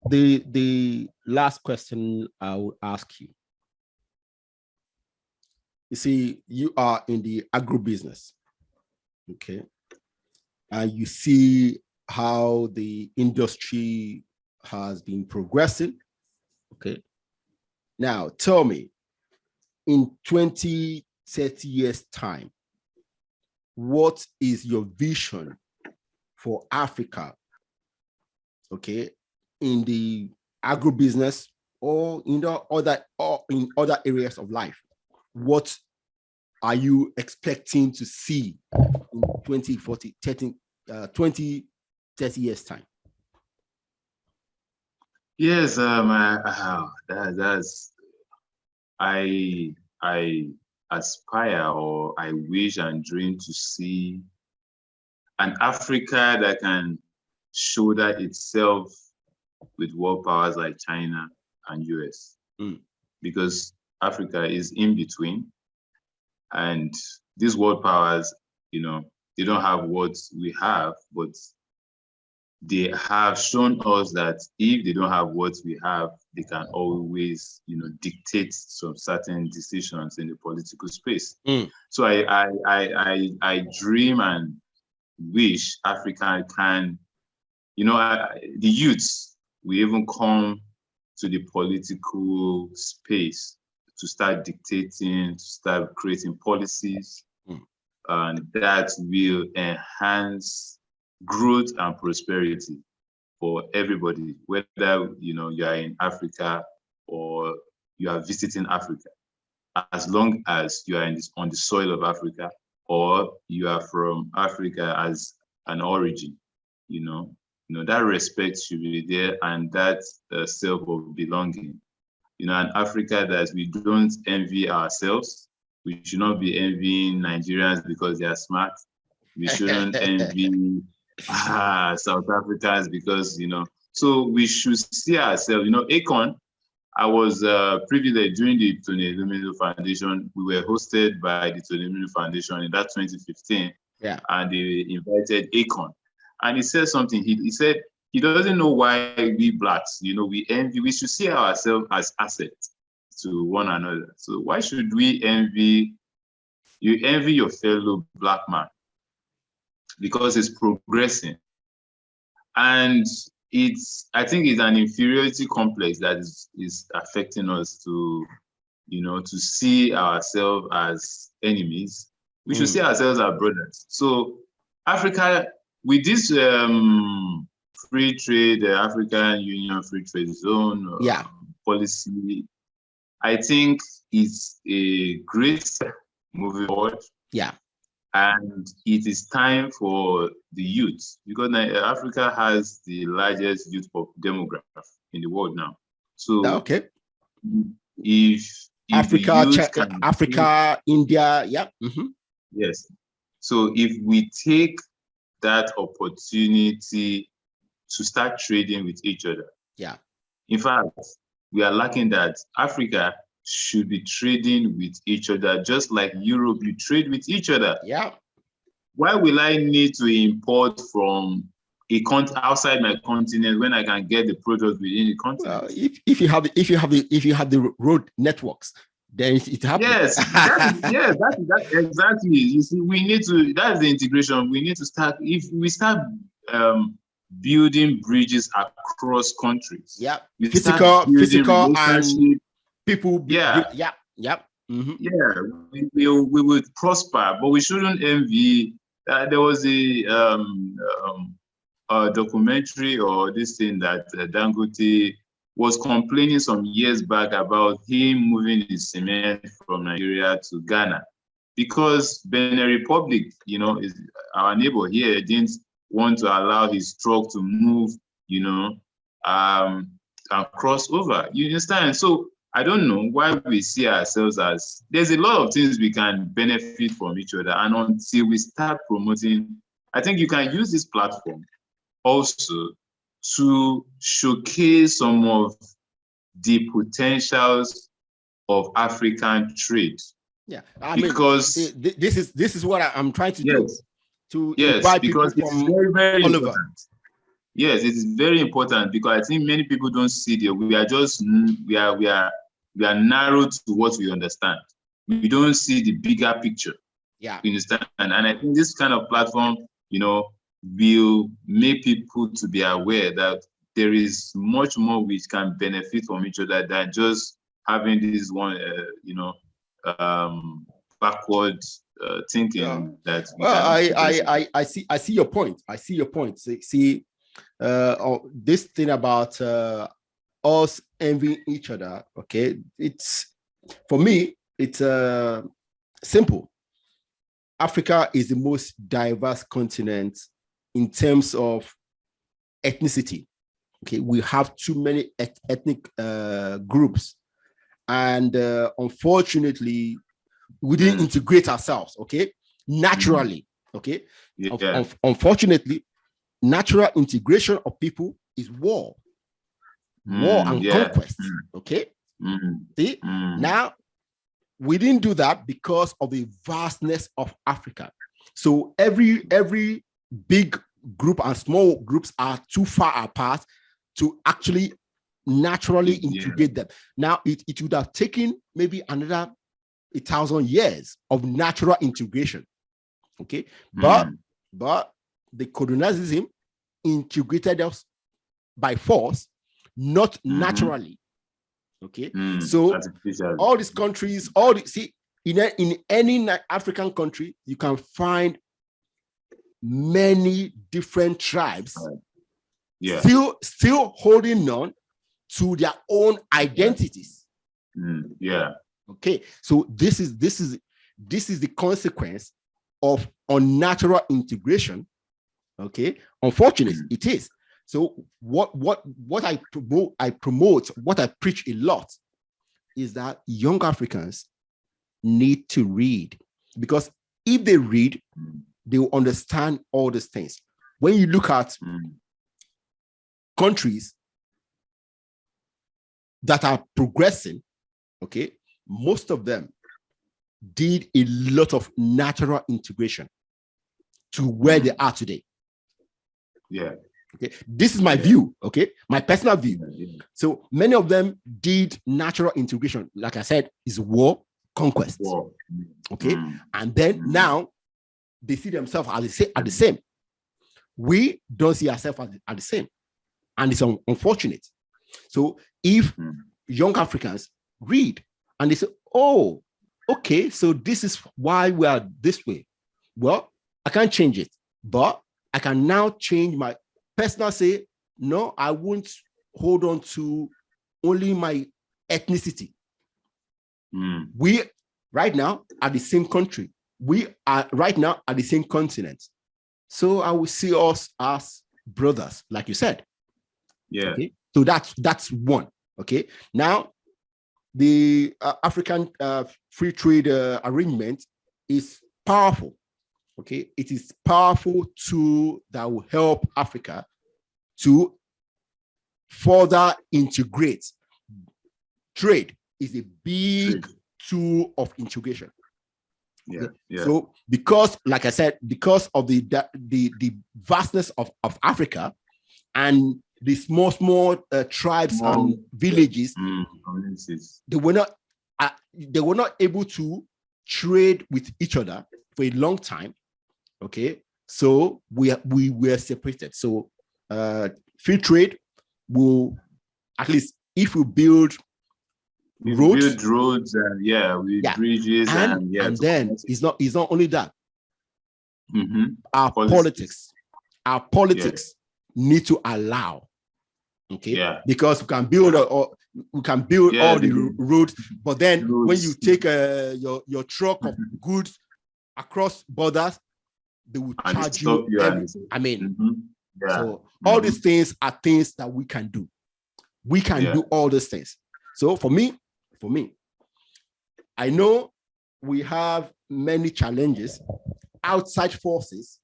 the last question I will ask you. You see, you are in the agribusiness, okay, and you see how the industry has been progressing, okay. Now, tell me, in 20, 30 years' time, what is your vision for Africa, okay, in the agribusiness or in other areas of life? What are you expecting to see in 20, 40, 30, 20, 30 years time? Yes, that's I aspire, or I wish and dream to see an Africa that can shoulder itself with world powers like China and US. Because Africa is in between, and these world powers, they don't have what we have, but they have shown us that if they don't have what we have, they can always, dictate some certain decisions in the political space. So I dream and wish Africa can, the youths, we even come to the political space to start dictating, to start creating policies, and that will enhance growth and prosperity for everybody, whether you are in Africa or you are visiting Africa, as long as you are on the soil of Africa, or you are from Africa as an origin. That respect should be there, and that self of belonging. An Africa that we don't envy ourselves. We should not be envying Nigerians because they are smart. We shouldn't envy South Africans because, so we should see ourselves. Ekene, I was privileged during the Tony Elumelu Foundation. We were hosted by the Tony Elumelu Foundation in that 2015. Yeah. And they invited Ekene. And he said something. He said he doesn't know why we blacks, we envy. We should see ourselves as assets to one another. So why should we envy? You envy your fellow black man because it's progressing. And I think it's an inferiority complex that is affecting us to see ourselves as enemies. We should see ourselves as brothers. So Africa, with this free trade, African Union Free Trade Zone policy, I think it's a great step moving forward. Yeah. And it is time for the youth, because Africa has the largest youth demographic in the world now. So if Africa, India, yes. So if we take that opportunity to start trading with each other, in fact, we are lacking that. Africa should be trading with each other, just like Europe, you trade with each other. Yeah. Why will I need to import from outside my continent when I can get the product within the continent? Well, if you have the road networks, then it happens. Yes, that's exactly. You see, we need to. That's the integration. We need to start. If we start building bridges across countries, physical and people. We would prosper, but we shouldn't envy. There was a documentary or this thing that Dangote was complaining some years back about him moving his cement from Nigeria to Ghana because Benin Republic, is our neighbor here, didn't want to allow his truck to move, and cross over. You understand? So I don't know why we see ourselves as, there's a lot of things we can benefit from each other. And until we start promoting, I think you can use this platform also to showcase some of the potentials of African trade. Yeah, because this is what I'm trying to do. Yes, because it's very, very important. Yes, it is very important because I think many people don't see the. We are just we are narrow to what we understand. We don't see the bigger picture. Yeah. You understand? And I think this kind of platform, will make people to be aware that there is much more which can benefit from each other than just having this one, backward thinking that we Well, cannot progress. I see your point. I see your point. See, this thing about us envying each other. Okay, it's for me. It's simple. Africa is the most diverse continent in terms of ethnicity. Okay, we have too many ethnic groups, and unfortunately, we didn't integrate ourselves. Okay, naturally. Okay, Yeah. Unfortunately, natural integration of people is war and conquest. Okay, see now we didn't do that because of the vastness of Africa. So every big group and small groups are too far apart to actually naturally integrate them. Now it would have taken maybe another 1,000 years of natural integration. Okay, but the colonialism integrated us by force, not naturally. Okay, so all these countries, in any African country, you can find many different tribes still holding on to their own identities. Okay, so this is the consequence of unnatural integration. Okay, unfortunately, it is. So what I promote, what I preach a lot is that young Africans need to read, because if they read, they will understand all these things. When you look at countries that are progressing, okay, most of them did a lot of natural integration to where they are today. Yeah. Okay, this is my view. Okay, my personal view. So many of them did natural integration. Like I said, is war, conquest. Okay, and then now they see themselves as the same. We don't see ourselves as the same, and it's unfortunate. So if young Africans read and they say, "Oh, okay, so this is why we are this way." Well, I can't change it, but I can now change my personal say, no, I won't hold on to only my ethnicity. We right now are the same country. We are right now at the same continent. So I will see us as brothers, like you said. Yeah. Okay. So that's one. Okay. Now, the African free trade arrangement is powerful. Okay, it is powerful tool that will help Africa to further integrate. Trade is a big tool of integration. Yeah. So because, like I said, because of the vastness of Africa and the small tribes and villages, they were not able to trade with each other for a long time. Okay, so we were separated. So free trade will, at least if we build roads and bridges and then it's not only that. Our politics need to allow. Okay, because we can build all the roads, but then when you take your truck of goods across borders, they will charge you. So all these things are things that we can do. We can do all these things. So for me, I know we have many challenges, outside forces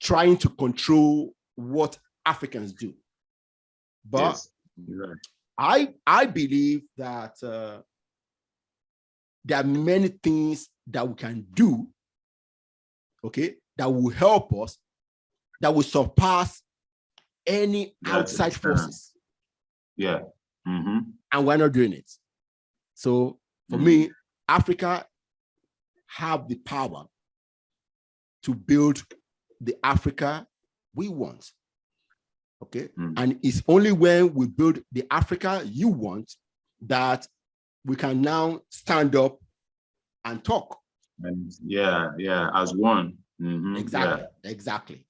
trying to control what Africans do. But I believe that there are many things that we can do, okay, that will help us, that will surpass any outside forces. Yeah. And we're not doing it. So for me, Africa have the power to build the Africa we want. Okay. And it's only when we build the Africa you want that we can now stand up and talk. And as one. Exactly.